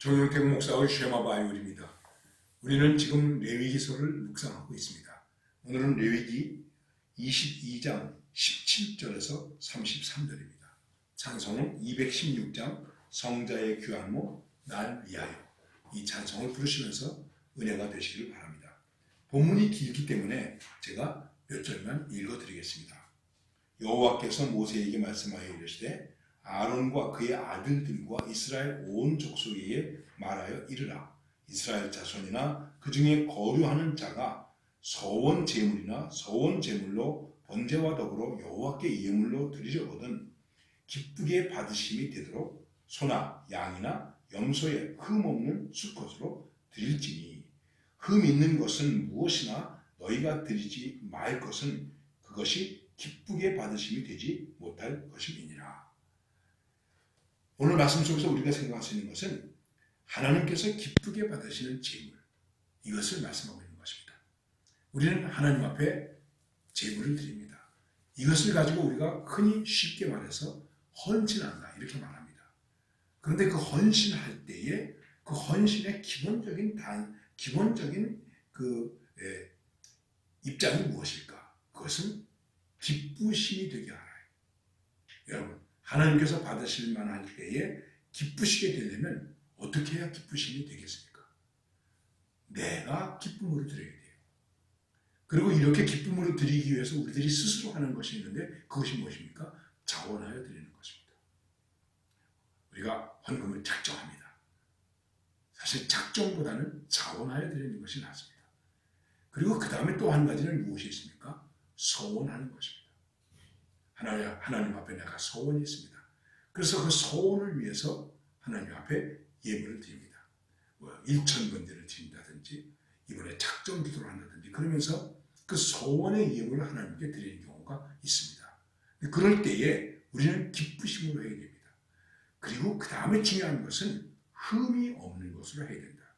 정용택 목사의 쉐마 바이올입니다. 우리는 지금 레위기서를 묵상하고 있습니다. 오늘은 레위기 22장 17절에서 33절입니다. 찬송은 216장 성자의 귀한모 날 위하여, 이 찬송을 부르시면서 은혜가 되시기를 바랍니다. 본문이 길기 때문에 제가 몇 절만 읽어드리겠습니다. 여호와께서 모세에게 말씀하여 이르시되 아론과 그의 아들들과 이스라엘 온 족속에게 말하여 이르라. 이스라엘 자손이나 그 중에 거류하는 자가 서원 제물이나 서원 제물로 번제와 더불어 여호와께 예물로 드리려거든 기쁘게 받으심이 되도록 소나 양이나 염소의 흠 없는 수컷으로 드릴지니, 흠 있는 것은 무엇이나 너희가 드리지 말 것은 그것이 기쁘게 받으심이 되지 못할 것임이니라. 오늘 말씀 속에서 우리가 생각할 수 있는 것은 하나님께서 기쁘게 받으시는 제물, 이것을 말씀하고 있는 것입니다. 우리는 하나님 앞에 제물을 드립니다. 이것을 가지고 우리가 흔히 쉽게 말해서 헌신한다 이렇게 말합니다. 그런데 그 헌신할 때에 그 헌신의 기본적인 입장이 무엇일까? 그것은 기쁘심이 되게 하라. 여러분, 하나님께서 받으실 만할 때에 기쁘시게 되려면 어떻게 해야 기쁘심이 되겠습니까? 내가 기쁨으로 드려야 돼요. 그리고 이렇게 기쁨으로 드리기 위해서 우리들이 스스로 하는 것이 있는데 그것이 무엇입니까? 자원하여 드리는 것입니다. 우리가 헌금을 작정합니다. 사실 작정보다는 자원하여 드리는 것이 낫습니다. 그리고 그 다음에 또 한 가지는 무엇이 있습니까? 서원하는 것입니다. 하나님 앞에 내가 서원이 있습니다. 그래서 그 서원을 위해서 하나님 앞에 예물을 드립니다. 1,000번제를 드린다든지 이번에 작정 기도를 한다든지 그러면서 그 서원의 예물을 하나님께 드리는 경우가 있습니다. 그럴 때에 우리는 기쁘심으로 해야 됩니다. 그리고 그 다음에 중요한 것은 흠이 없는 것으로 해야 된다.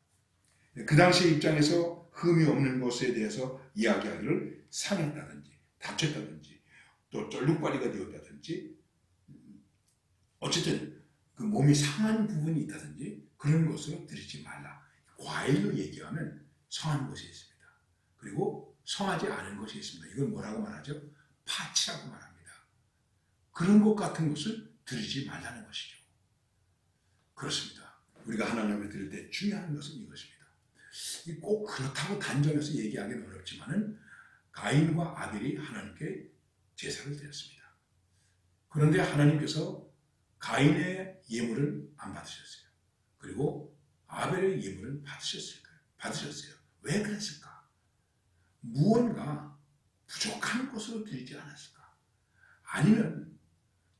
그 당시의 입장에서 흠이 없는 것에 대해서 이야기하기를 상했다든지 다쳤다든지 또 쫄룩바리가 되었다든지 어쨌든 그 몸이 상한 부분이 있다든지 그런 것으로 드리지 말라. 과일로 얘기하면 성한 것이 있습니다. 그리고 성하지 않은 것이 있습니다. 이걸 뭐라고 말하죠? 파치라고 말합니다. 그런 것 같은 것을 드리지 말라는 것이죠. 그렇습니다. 우리가 하나님 앞에 드릴 때 중요한 것은 이것입니다. 꼭 그렇다고 단정해서 얘기하기는 어렵지만은 가인과 아벨이 하나님께 제사를 드렸습니다. 그런데 하나님께서 가인의 예물은 안 받으셨어요. 그리고 아벨의 예물은 받으셨어요. 왜 그랬을까? 무언가 부족한 것으로 드리지 않았을까? 아니면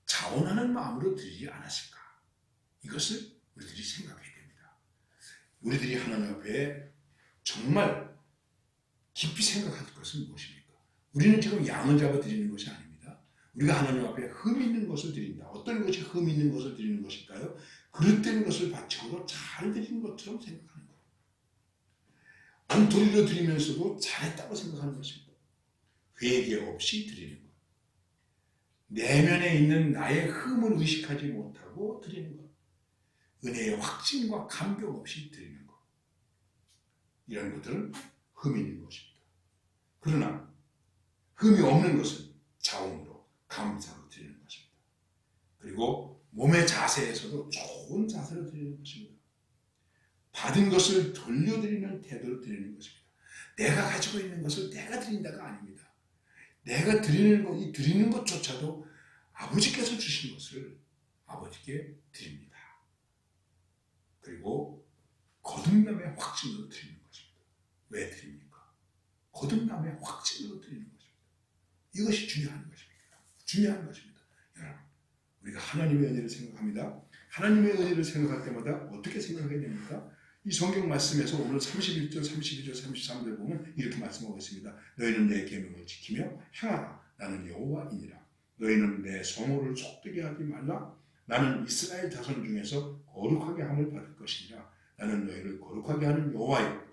자원하는 마음으로 드리지 않았을까? 이것을 우리들이 생각해야 됩니다. 우리들이 하나님 앞에 정말 깊이 생각할 것은 무엇입니까? 우리는 지금 양을 잡아 드리는 것이 아닙니다. 우리가 하나님 앞에 흠 있는 것을 드린다. 어떤 것이 흠 있는 것을 드리는 것일까요? 그릇된 것을 바치고도 잘 드리는 것처럼 생각하는 것. 엉터리로 드리면서도 잘했다고 생각하는 것입니다. 회개 없이 드리는 것. 내면에 있는 나의 흠을 의식하지 못하고 드리는 것. 은혜의 확증과 감격 없이 드리는 것. 이런 것들은 흠 있는 것입니다. 그러나 흠이 없는 것은 자원으로 감사로 드리는 것입니다. 그리고 몸의 자세에서도 좋은 자세로 드리는 것입니다. 받은 것을 돌려드리는 태도로 드리는 것입니다. 내가 가지고 있는 것을 내가 드린다가 아닙니다. 내가 드리는 것조차도 아버지께서 주신 것을 아버지께 드립니다. 그리고 거듭남의 확증으로 드리는 것입니다. 왜 드립니까? 거듭남의 확증으로 드리는 것입니다. 이것이 중요한 것입니다. 중요한 것입니다. 여러분, 우리가 하나님의 은혜를 생각합니다. 하나님의 은혜를 생각할 때마다 어떻게 생각해야 됩니까? 이 성경 말씀에서 오늘 31절, 32절, 33절 보면 이렇게 말씀하고 있습니다. 너희는 내 계명을 지키며 행하라. 나는 여호와이니라. 너희는 내 성호를 속되게 하지 말라. 나는 이스라엘 자손 중에서 거룩하게 함을 받을 것이니라. 나는 너희를 거룩하게 하는 여호와이고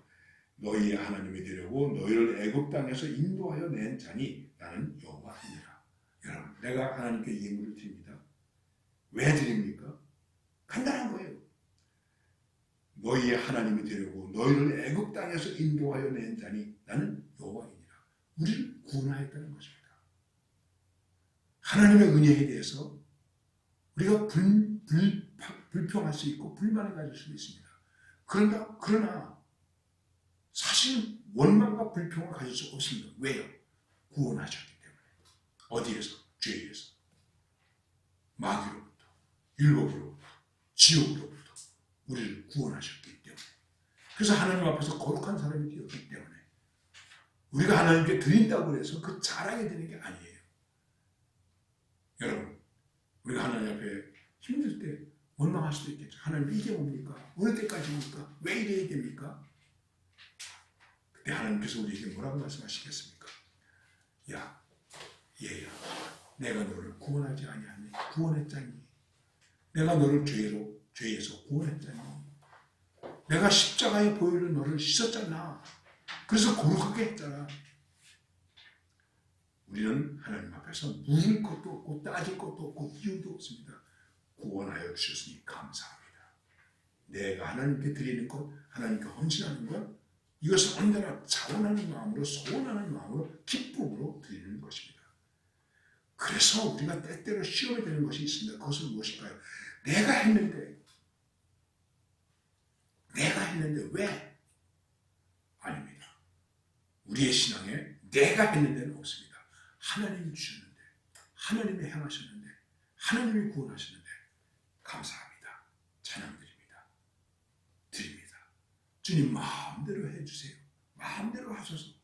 너희의 하나님이 되려고 너희를 애굽 땅에서 인도하여 낸 자니 나는 여호와이니라. 여러분, 내가 하나님께 예물을 드립니다. 왜 드립니까? 간단한 거예요. 너희의 하나님이 되려고 너희를 애굽 땅에서 인도하여 낸 자니 나는 여호와이니라. 우리를 구원하였다는 것입니다. 하나님의 은혜에 대해서 우리가 불평할 수 있고 불만을 가질 수도 있습니다. 그러나 사실은 원망과 불평을 가질 수 없습니다. 왜요? 구원하셨기 때문에. 어디에서? 죄에서. 마귀로부터, 율법으로부터, 지옥으로부터 우리를 구원하셨기 때문에. 그래서 하나님 앞에서 거룩한 사람이 되었기 때문에 우리가 하나님께 드린다고 해서 그 자랑이 되는 게 아니에요. 여러분, 우리가 하나님 앞에 힘들 때 원망할 수도 있겠죠. 하나님 이게 뭡니까? 어느 때까지입니까? 왜 이래야 됩니까? 그때 하나님께서 우리에게 뭐라고 말씀하시겠습니까? 야, 얘야, 내가 너를 구원하지 아니하니 구원했잖니. 내가 너를 죄에서 구원했잖니. 내가 십자가의 보혈로 너를 씻었잖아. 그래서 거룩하게 했잖아. 우리는 하나님 앞에서 물을 것도 없고 따질 것도 없고 이유도 없습니다. 구원하여 주셨으니 감사합니다. 내가 하나님께 드리는 것, 하나님께 헌신하는 것, 이것을 언제나 자원하는 마음으로, 소원하는 마음으로, 기쁨으로 드리는 것입니다. 그래서 우리가 때때로 시험에 되는 것이 있습니다. 그것은 무엇일까요? 내가 했는데 왜? 아닙니다. 우리의 신앙에 내가 했는 데는 없습니다. 하나님이 주셨는데, 하나님이 행하셨는데, 하나님이 구원하셨는데 감사합니다. 찬양드립니다. 드립니다. 주님 마음대로 해주세요. 마음대로 하소서.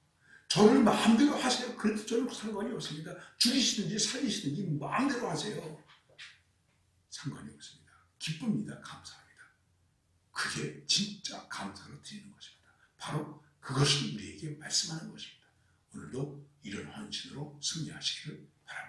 저를 마음대로 하세요. 그래도 저는 상관이 없습니다. 죽이시든지 살리시든지 마음대로 하세요. 상관이 없습니다. 기쁩니다. 감사합니다. 그게 진짜 감사로 드리는 것입니다. 바로 그것을 우리에게 말씀하는 것입니다. 오늘도 이런 헌신으로 승리하시기를 바랍니다.